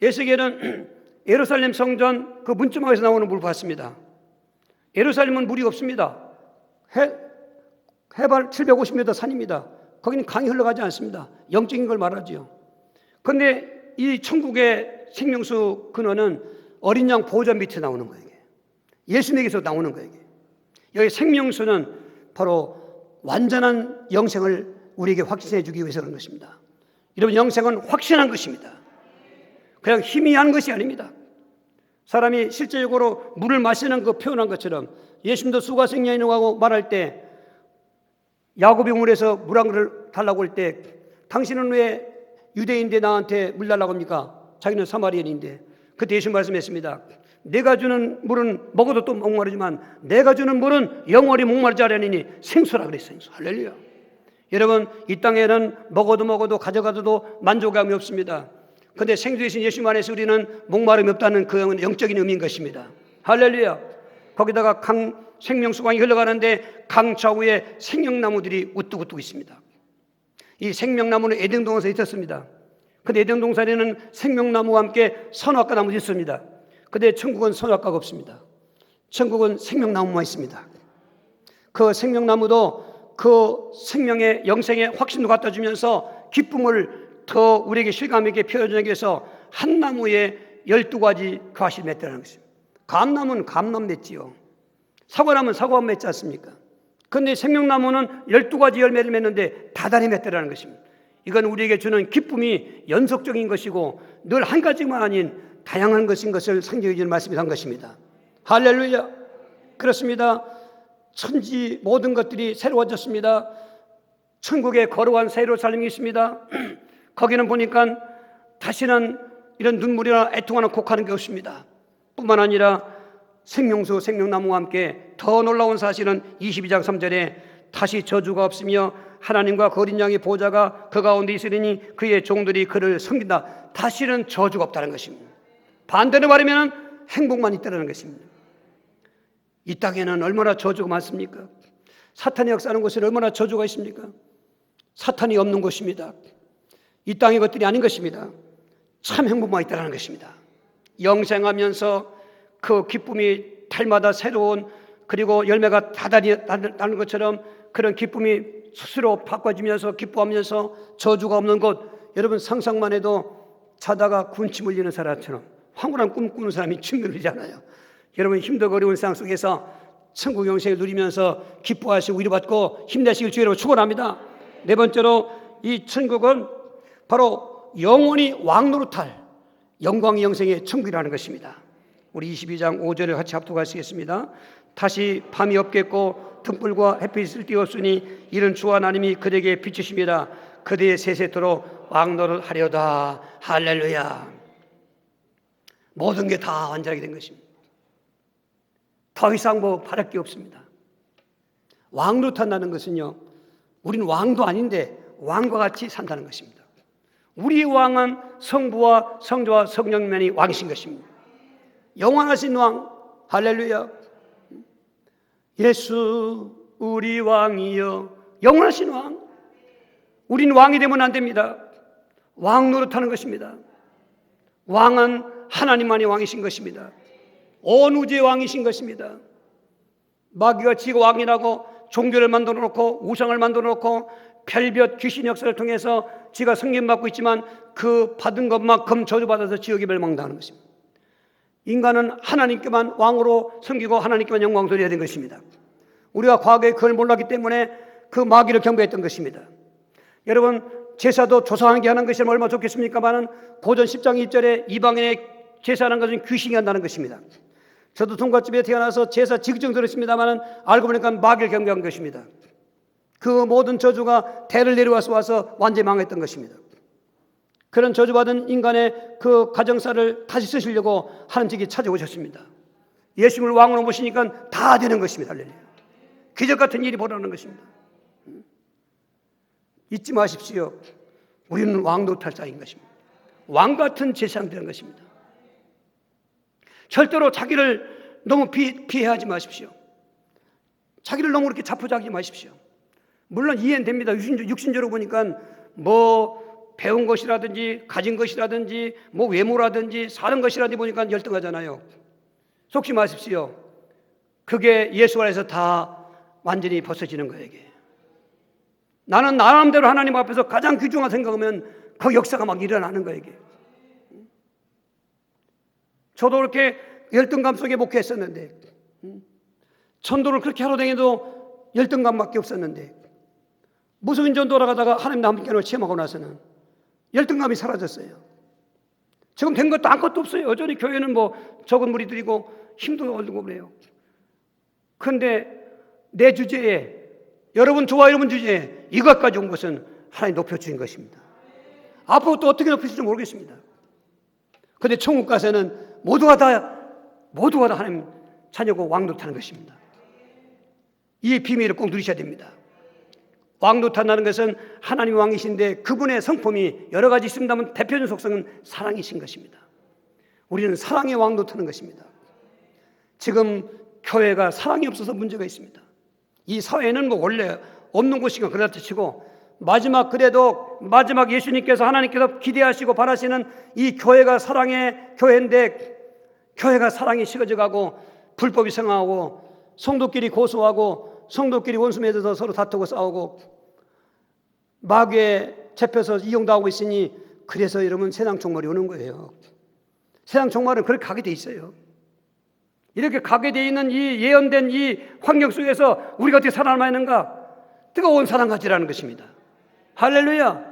에스겔은 예루살렘 성전 그 문지방에서 나오는 물을 봤습니다. 예루살렘은 물이 없습니다. 해발 750m 산입니다. 거기는 강이 흘러가지 않습니다. 영적인 걸 말하지요. 그런데 이 천국의 생명수 근원은 어린 양 보호자 밑에 나오는 거예요. 예수님에게서 나오는 거예요. 여기 생명수는 바로 완전한 영생을 우리에게 확신해 주기 위해서 그런 것입니다. 여러분, 영생은 확신한 것입니다. 그냥 희미한 것이 아닙니다. 사람이 실제적으로 물을 마시는 그 표현한 것처럼 예수님도 수가 생명이라고 말할 때 야곱이 물에서 물 한 그릇 달라고 할 때 당신은 왜 유대인인데 나한테 물 달라고 합니까? 자기는 사마리아인인데. 그때 예수님 말씀했습니다. 내가 주는 물은 먹어도 또 목마르지만 내가 주는 물은 영원히 목마르지 않으니 생수라 그랬어요. 생수. 할렐루야. 여러분, 이 땅에는 먹어도 가져가도 만족감이 없습니다. 그런데 생수이신 예수님 안에서 우리는 목마름이 없다는 그 영적인 의미인 것입니다. 할렐루야. 거기다가 생명수강이 흘러가는데 강 좌우에 생명나무들이 우뚝우뚝 있습니다. 이 생명나무는 에덴 동산에 있었습니다. 그런데 에덴 동산에는 생명나무와 함께 선악과 나무도 있습니다. 그런데 천국은 선악과가 없습니다. 천국은 생명나무만 있습니다. 그 생명나무도 그 생명의 영생의 확신도 갖다 주면서 기쁨을 더 우리에게 실감있게 표현하기 위해서 한 나무에 12가지 과실을 맺더라는 것입니다. 감나무는 감나무 맺지요. 사과나무는 사과 맺지 않습니까? 그런데 생명나무는 12가지 열매를 맺는데 다달이 맺더라는 것입니다. 이건 우리에게 주는 기쁨이 연속적인 것이고 늘 한 가지만 아닌 다양한 것인 것을 상징해 주는 말씀이 한 것입니다. 할렐루야. 그렇습니다. 천지 모든 것들이 새로워졌습니다. 천국에 거룩한 새 예루살렘이 있습니다. 거기는 보니까 다시는 이런 눈물이나 애통하는 곡하는 게 없습니다. 뿐만 아니라 생명수, 생명나무와 함께 더 놀라운 사실은 22장 3절에 다시 저주가 없으며 하나님과 그 어린 양의 보호자가 그 가운데 있으리니 그의 종들이 그를 섬긴다. 다시는 저주가 없다는 것입니다. 반대로 말하면 행복만 있다는 것입니다. 이 땅에는 얼마나 저주가 많습니까? 사탄이 역사하는 곳에는 얼마나 저주가 있습니까? 사탄이 없는 곳입니다. 이 땅의 것들이 아닌 것입니다. 참 행복만 있다는 것입니다. 영생하면서 그 기쁨이 달마다 새로운, 그리고 열매가 다달이 나는 것처럼 그런 기쁨이 스스로 바꿔지면서 기뻐하면서 저주가 없는 곳. 여러분, 상상만 해도 자다가 군침 흘리는 사람처럼 황홀한 꿈 꾸는 사람이 충분하잖아요. 여러분, 힘들고 어려운 세상 속에서 천국 영생을 누리면서 기뻐하시고 위로받고 힘내시길 주의로 축원합니다. 네 번째로 이 천국은 바로 영원히 왕노릇할 영광의 영생의 천국이라는 것입니다. 우리 22장 5절을 같이 합독하시겠습니다. 다시 밤이 없겠고 등불과 햇빛을 띄웠으니 이는 주 하나님이 그에게 비추심이라. 그대의 세세토록 왕노릇 하려다. 할렐루야. 모든 게 다 완전하게 된 것입니다. 더 이상 뭐 바랄 게 없습니다. 왕노릇한다는 것은요, 우리는 왕도 아닌데 왕과 같이 산다는 것입니다. 우리 왕은 성부와 성자와 성령만이 왕이신 것입니다. 영원하신 왕. 할렐루야. 예수 우리 왕이여. 영원하신 왕. 우린 왕이 되면 안 됩니다. 왕 노릇하는 것입니다. 왕은 하나님만이 왕이신 것입니다. 온 우주의 왕이신 것입니다. 마귀가 지가 왕이라고 종교를 만들어 놓고 우상을 만들어 놓고 별별 귀신 역사를 통해서 지가 승진받고 있지만 그 받은 것만큼 저주받아서 지옥에 멸망당하는 것입니다. 인간은 하나님께만 왕으로 섬기고 하나님께만 영광 돌려야 되는 것입니다. 우리가 과거에 그걸 몰랐기 때문에 그 마귀를 경배했던 것입니다. 여러분, 제사도 조상에게 하는 것이 얼마나 좋겠습니까마는 고전 10장 2절에 이방인의 제사하는 것은 귀신이 한다는 것입니다. 저도 동갓집에 태어나서 제사 직접 들었습니다마는 알고 보니까 마귀를 경배한 것입니다. 그 모든 저주가 대를 내려와서 완전히 망했던 것입니다. 그런 저주받은 인간의 그 가정사를 다시 쓰시려고 하나님께 찾아오셨습니다. 예수님을 왕으로 모시니까 다 되는 것입니다. 할렐루야. 기적 같은 일이 벌어나는 것입니다. 잊지 마십시오. 우리는 왕 노릇할 자인 것입니다. 왕 같은 제사장 되는 것입니다. 절대로 자기를 너무 비하하지 마십시오. 자기를 너무 그렇게 자포자기하지 마십시오. 물론 이해는 됩니다. 육신적으로 보니까 뭐 배운 것이라든지 가진 것이라든지 뭐 외모라든지 사는 것이라든지 보니까 열등하잖아요. 속지 마십시오. 그게 예수 안에서 다 완전히 벗어지는 거예요. 이게. 나는 나름대로 하나님 앞에서 가장 귀중한 생각하면 그 역사가 막 일어나는 거예요. 이게. 저도 그렇게 열등감 속에 목회했었는데, 전도를 그렇게 하러 다녀도 열등감밖에 없었는데, 무속인 전도를 가다가 하나님 남편을 체험하고 나서는 열등감이 사라졌어요. 지금 된 것도 아무것도 없어요. 여전히 교회는 뭐 적은 무리들이고 힘도 얼고 그래요. 그런데 내 주제에, 여러분 좋아 여러분 주제에 이것까지 온 것은 하나님 높여주신 것입니다. 앞으로 또 어떻게 높일지 모르겠습니다. 그런데 천국 가서는 모두가 다 하나님 자녀고 왕노릇하는 것입니다. 이 비밀을 꼭 누리셔야 됩니다. 왕노릇한다는 것은 하나님 왕이신데 그분의 성품이 여러 가지 있습니다만 대표적인 속성은 사랑이신 것입니다. 우리는 사랑의 왕노릇하는 것입니다. 지금 교회가 사랑이 없어서 문제가 있습니다. 이 사회는 뭐 원래 없는 곳이니까 그렇다 치고 마지막 예수님께서 하나님께서 기대하시고 바라시는 이 교회가 사랑의 교회인데 교회가 사랑이 식어져가고 불법이 성행하고 성도끼리 고소하고 성도끼리 원수 맺어서 서로 다투고 싸우고 마귀에 잡혀서 이용당하고 있으니 그래서 여러분 세상 종말이 오는 거예요. 세상 종말은 그렇게 가게 돼 있어요. 이렇게 가게 돼 있는 이 예언된 이 환경 속에서 우리가 어떻게 살아남았는가? 뜨거운 사랑 가지라는 것입니다. 할렐루야.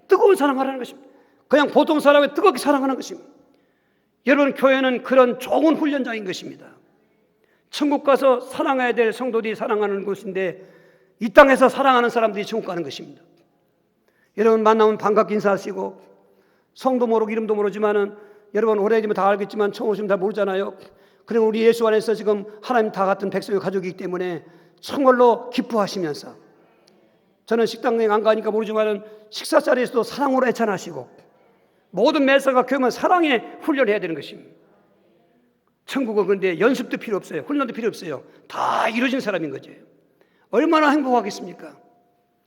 뜨거운 사랑하라는 것입니다. 그냥 보통 사람을 뜨겁게 사랑하는 것입니다. 여러분 교회는 그런 좋은 훈련장인 것입니다. 천국 가서 사랑해야 될 성도들이 사랑하는 곳인데 이 땅에서 사랑하는 사람들이 천국 가는 것입니다. 여러분 만나면 반갑게 인사하시고 성도 모르고 이름도 모르지만은 여러분 오래되면 다 알겠지만 처음 오시면 다 모르잖아요. 그럼 우리 예수 안에서 지금 하나님 다 같은 백성의 가족이기 때문에 정말로 기뻐하시면서 저는 식당에 안 가니까 모르지만은 식사 자리에서도 사랑으로 애찬하시고 모든 매사가 교회만 사랑에 훈련해야 되는 것입니다. 천국은 그런데 연습도 필요 없어요. 훈련도 필요 없어요. 다 이루어진 사람인 거죠. 얼마나 행복하겠습니까?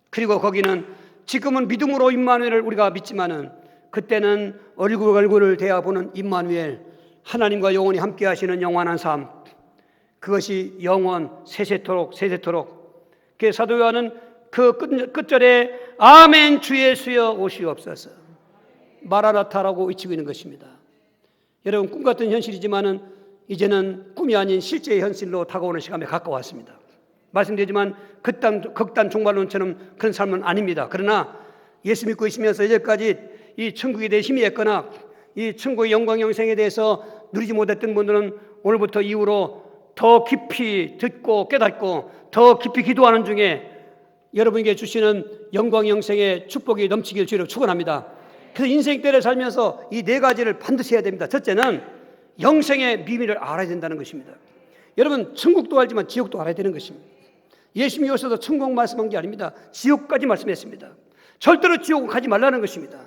그리고 거기는 지금은 믿음으로 임마누엘을 우리가 믿지만은 그때는 얼굴을 대하보는 임마누엘, 하나님과 영원히 함께 하시는 영원한 삶, 그것이 영원 세세토록 그 사도 요한은 그 끝절에 아멘 주 예수여 오시옵소서 마라나타라고 외치고 있는 것입니다. 여러분 꿈같은 현실이지만은 이제는 꿈이 아닌 실제의 현실로 다가오는 시간에 가까웠습니다. 말씀드리지만 극단 종말론처럼 그런 삶은 아닙니다. 그러나 예수 믿고 있으면서 이제까지 이 천국에 대해 힘이 있거나 이 천국의 영광 영생에 대해서 누리지 못했던 분들은 오늘부터 이후로 더 깊이 듣고 깨닫고 더 깊이 기도하는 중에 여러분에게 주시는 영광 영생의 축복이 넘치길 주로 축원합니다. 그래서 인생 때를 살면서 이 네 가지를 반드시 해야 됩니다. 첫째는 영생의 비밀을 알아야 된다는 것입니다. 여러분 천국도 알지만 지옥도 알아야 되는 것입니다. 예수님이 오셔서 천국 말씀한 게 아닙니다. 지옥까지 말씀했습니다. 절대로 지옥은 가지 말라는 것입니다.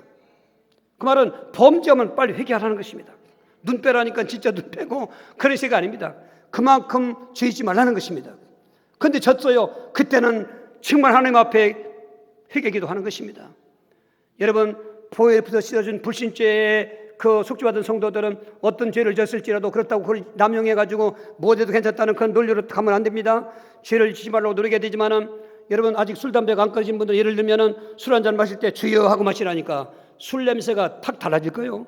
그 말은 범죄하면 빨리 회개하라는 것입니다. 눈 빼라니까 진짜 눈 빼고 그런 식이 아닙니다. 그만큼 죄 짓지 말라는 것입니다. 그런데 졌어요. 그때는 정말 하나님 앞에 회개기도 하는 것입니다. 여러분 보혜부터 씻어준 불신죄에 그 속죄받은 성도들은 어떤 죄를 졌을지라도 그렇다고 그걸 남용해가지고 뭐해도 괜찮다는 그런 논리로 가면 안 됩니다. 죄를 지지 말라고 노력해야 되지만은 여러분 아직 술 담배가 안 끊어진 분들 예를 들면은 술 한잔 마실 때 주여 하고 마시라니까 술 냄새가 탁 달라질 거예요.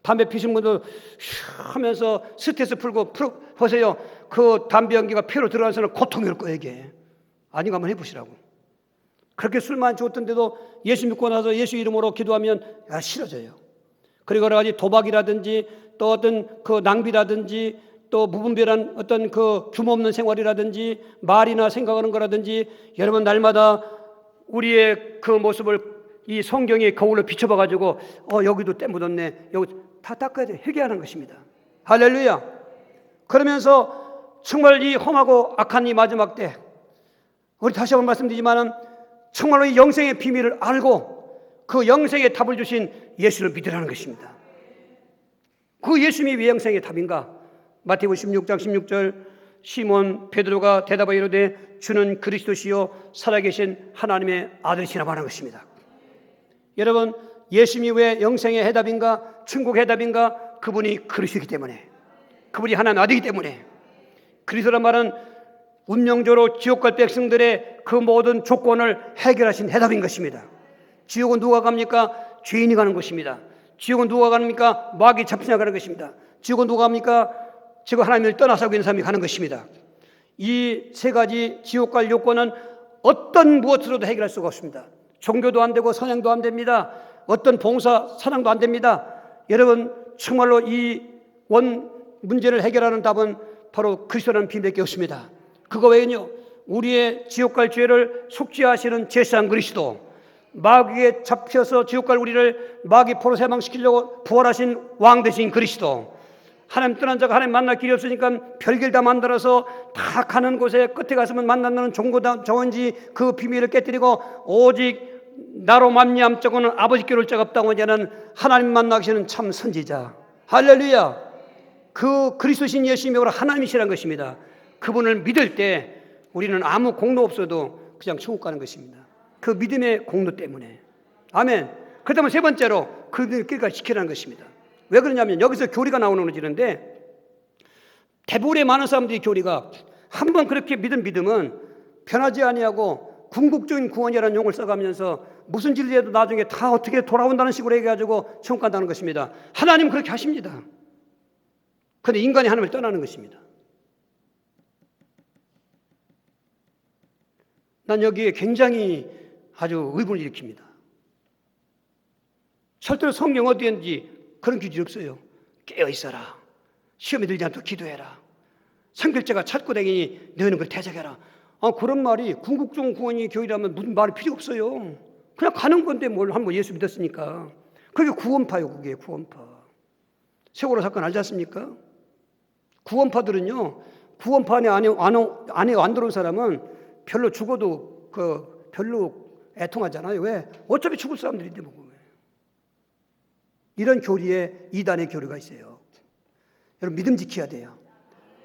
담배 피신 분들 하면서 스트레스 풀고 보세요. 그 담배 연기가 폐로 들어가서는 고통이 올 거예요. 이게 아닌가 한번 해보시라고. 그렇게 술만 줬던데도 예수 믿고 나서 예수 이름으로 기도하면 싫어져요. 그리고 여러 가지 도박이라든지 또 어떤 그 낭비라든지 또 무분별한 어떤 그 규모 없는 생활이라든지 말이나 생각하는 거라든지 여러분 날마다 우리의 그 모습을 이 성경의 거울로 비춰봐 가지고 여기도 때 묻었네, 여기 다 닦아야 돼, 회개하는 것입니다. 할렐루야. 그러면서 정말 이 험하고 악한 이 마지막 때 우리 다시 한번 말씀드리지만은 정말로 이 영생의 비밀을 알고 그 영생의 답을 주신 예수를 믿으라는 것입니다. 그 예수님이 왜 영생의 답인가? 마태복음 16장 16절 시몬 베드로가 대답하여 이르되 주는 그리스도시요 살아계신 하나님의 아들이시라고 하는 것입니다. 여러분, 예수님이 왜 영생의 해답인가? 천국의 해답인가? 그분이 그리스도이기 때문에, 그분이 하나님의 아들이기 때문에. 그리스도란 말은 운명적으로 지옥 갈 백성들의 그 모든 조건을 해결하신 해답인 것입니다. 지옥은 누가 갑니까? 죄인이 가는 것입니다. 지옥은 누가 갑니까? 마귀 잡히냐 가는 것입니다. 지옥은 누가 갑니까? 지금 하나님을 떠나서 있는 사람이 가는 것입니다. 이 세 가지 지옥 갈 요건은 어떤 무엇으로도 해결할 수가 없습니다. 종교도 안 되고 선행도 안 됩니다. 어떤 봉사 사랑도 안 됩니다. 여러분, 정말로 이 원 문제를 해결하는 답은 바로 그리스도라는 비밀밖에 없습니다. 그거 외에는요, 우리의 지옥 갈 죄를 속죄하시는 제사장 그리스도, 마귀에 잡혀서 지옥 갈 우리를 마귀 포로 해방시키려고 부활하신 왕 되신 그리스도, 하나님 떠난 자가 하나님 만날 길이 없으니까 별길 다 만들어서 다 가는 곳에 끝에 가서만 만나는 종고다 정원지 그 비밀을 깨뜨리고 오직 나로 말미암자고는 아버지께 올 자가 없다고 하는 하나님 만나시는 참 선지자. 할렐루야. 그 그리스도신 예수님이 바로 하나님이시라는 것입니다. 그분을 믿을 때 우리는 아무 공로 없어도 그냥 천국 가는 것입니다. 그 믿음의 공로 때문에. 아멘. 그렇다면 세 번째로 그들을 끝까지 지키라는 것입니다. 왜 그러냐면 여기서 교리가 나오는 것인데, 대부분의 많은 사람들이 교리가 한번 그렇게 믿은 믿음은 변하지 아니하고 궁극적인 구원이라는 용어를 써가면서 무슨 짓을 해도 나중에 다 어떻게 돌아온다는 식으로 얘기해가지고 천국 간다는 것입니다. 하나님은 그렇게 하십니다. 그런데 인간이 하나님을 떠나는 것입니다. 난 여기에 굉장히 아주 의문을 일으킵니다. 절대로 성경 어디엔지 그런 기준이 없어요. 깨어있어라, 시험에 들지 않도록 기도해라, 성결자가 찾고 다니니 너희는 그걸 대적해라. 그런 말이 궁극적 구원이 교회라면 무슨 말이 필요 없어요. 그냥 가는 건데 뭘 한번 예수 믿었으니까. 그게 구원파요. 그게 구원파. 세월호 사건 알지 않습니까? 구원파들은요, 구원파 안에 안 들어온 사람은 별로 죽어도 별로 애통하잖아요. 왜? 어차피 죽을 사람들인데 뭐. 이런 교리에 이단의 교리가 있어요. 여러분, 믿음 지켜야 돼요.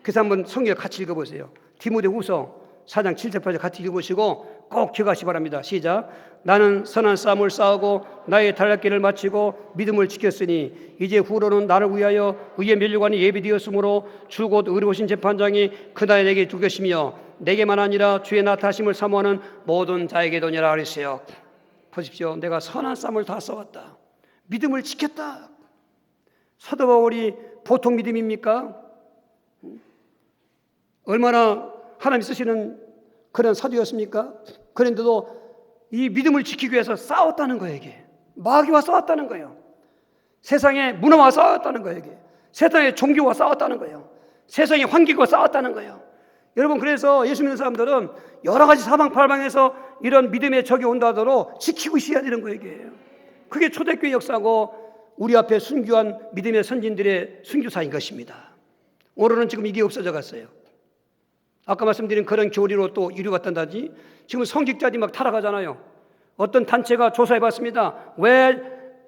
그래서 한번 성경 같이 읽어보세요. 디모데후서 4장 7절 8절 같이 읽어보시고 꼭 기억하시기 바랍니다. 시작. 나는 선한 싸움을 싸우고 나의 달걀길을 마치고 믿음을 지켰으니 이제 후로는 나를 위하여 의의 면류관이 예비되었으므로 주 곧 의로우신 재판장이 그날에 내게 줄 것이며 내게만 아니라 주의 나타심을 사모하는 모든 자에게도니라 그랬어요. 보십시오. 내가 선한 싸움을 다 싸웠다. 믿음을 지켰다. 사도 바울이 보통 믿음입니까? 얼마나 하나님 쓰시는 그런 사도였습니까? 그런데도 이 믿음을 지키기 위해서 싸웠다는 거예요. 이게 마귀와 싸웠다는 거예요. 세상의 문화와 싸웠다는 거예요. 이게 세상의 종교와 싸웠다는 거예요. 세상의 환경과 싸웠다는 거예요. 여러분, 그래서 예수 믿는 사람들은 여러 가지 사방팔방에서 이런 믿음의 적이 온다 하더라도 지키고 있어야 되는 거예요. 이게 그게 초대교회 역사고 우리 앞에 순교한 믿음의 선진들의 순교사인 것입니다. 오늘은 지금 이게 없어져 갔어요. 아까 말씀드린 그런 교리로 또 이루어갔단다지. 지금 성직자들이 막 타락하잖아요. 어떤 단체가 조사해봤습니다. 왜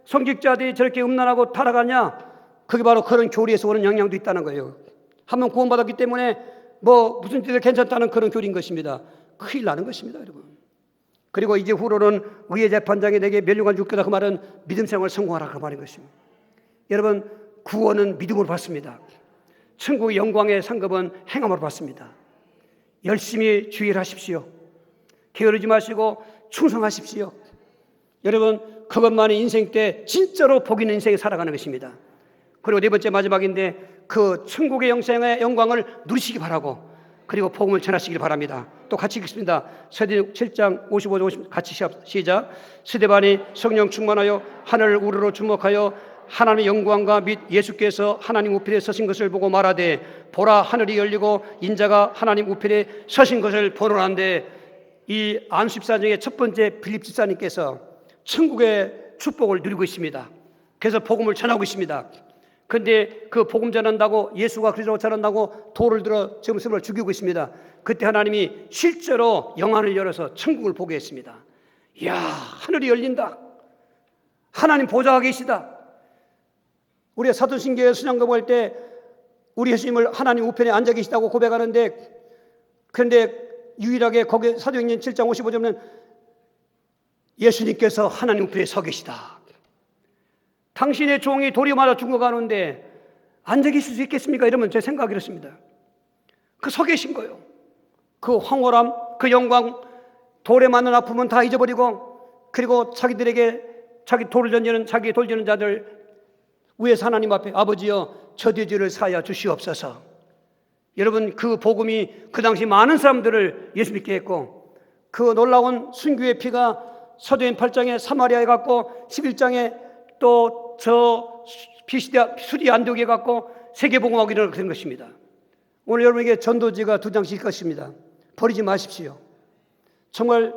성직자들이 저렇게 음란하고 타락하냐? 그게 바로 그런 교리에서 오는 영향도 있다는 거예요. 한번 구원받았기 때문에 뭐 무슨 짓을 괜찮다는 그런 교리인 것입니다. 큰일 나는 것입니다, 여러분. 그리고 이제 후로는 의의 재판장이 내게 면류관 줄 거다. 그 말은 믿음 생활을 성공하라 그 말인 것입니다. 여러분, 구원은 믿음으로 받습니다. 천국의 영광의 상급은 행함으로 받습니다. 열심히 주의를 하십시오. 게으르지 마시고 충성하십시오. 여러분, 그것만이 인생 때 진짜로 복 있는 인생을 살아가는 것입니다. 그리고 네 번째 마지막인데 그 천국의 영생의 영광을 누리시기 바라고 그리고 복음을 전하시길 바랍니다. 또 같이 읽습니다. 스데반 7장 55, 50 같이 시작. 스데반이 성령 충만하여 하늘을 우러러 주목하여 하나님의 영광과 및 예수께서 하나님 우편에 서신 것을 보고 말하되 보라 하늘이 열리고 인자가 하나님 우편에 서신 것을 보노라는데, 이 안수 집사님의 첫 번째 빌립 집사님께서 천국의 축복을 누리고 있습니다. 그래서 복음을 전하고 있습니다. 그런데 그 복음 전한다고, 예수가 그리스도 전한다고 돌을 들어 지금 스스로 죽이고 있습니다. 그때 하나님이 실제로 영안을 열어서 천국을 보게 했습니다. 이야, 하늘이 열린다. 하나님 보좌가 계시다. 우리가 사도신경에 수장 공부할 때 우리 예수님을 하나님 우편에 앉아 계시다고 고백하는데, 그런데 유일하게 거기 사도행전 7장 55절에는 예수님께서 하나님 우편에 서 계시다. 당신의 종이 돌이 맞아 죽어가는데 앉아 계실 수 있겠습니까? 이러면 제 생각이 이렇습니다. 그 서 계신 거예요. 그 황홀함, 그 영광, 돌에 맞는 아픔은 다 잊어버리고, 그리고 자기들에게 자기 돌을 던지는, 자기 돌 지는 자들 위에서 하나님 앞에 아버지여 저 죄를 사하여 주시옵소서. 여러분, 그 복음이 그 당시 많은 사람들을 예수 믿게 했고, 그 놀라운 순교의 피가 사도행 8장에 사마리아에 갔고 11장에 또 저 피시디아 수리 안디옥에 갔고 세계복음화가 일어나게 된 것입니다. 오늘 여러분에게 전도지가 2장씩 것입니다. 버리지 마십시오. 정말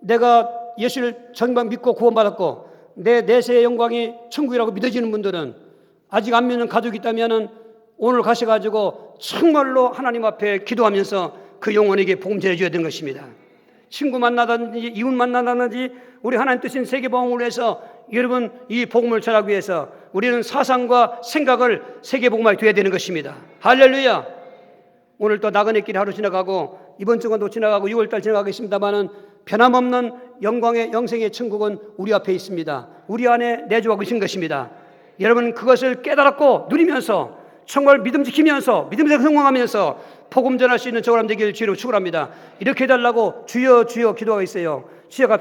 내가 예수를 정말 믿고 구원받았고 내 내세의 영광이 천국이라고 믿어지는 분들은, 아직 안 믿는 가족이 있다면 오늘 가셔가지고 정말로 하나님 앞에 기도하면서 그 영혼에게 복음 전해줘야 되는 것입니다. 친구 만나든지 이웃 만나든지 우리 하나님 뜻인 세계복음을 위해서, 여러분 이 복음을 전하기 위해서 우리는 사상과 생각을 세계복음화에 둬야 되는 것입니다. 할렐루야. 오늘 또 나그네 길 하루 지나가고 이번 주간도 지나가고 6월달 지나가겠습니다마는 변함없는 영광의 영생의 천국은 우리 앞에 있습니다. 우리 안에 내주하고 계신 것입니다. 여러분 그것을 깨달았고 누리면서 정말 믿음 지키면서 믿음에서 성공하면서 복음 전할 수 있는 저사람 되기를 주로 축원합니다. 이렇게 해달라고 주여 주여 기도하고 있어요. 시작.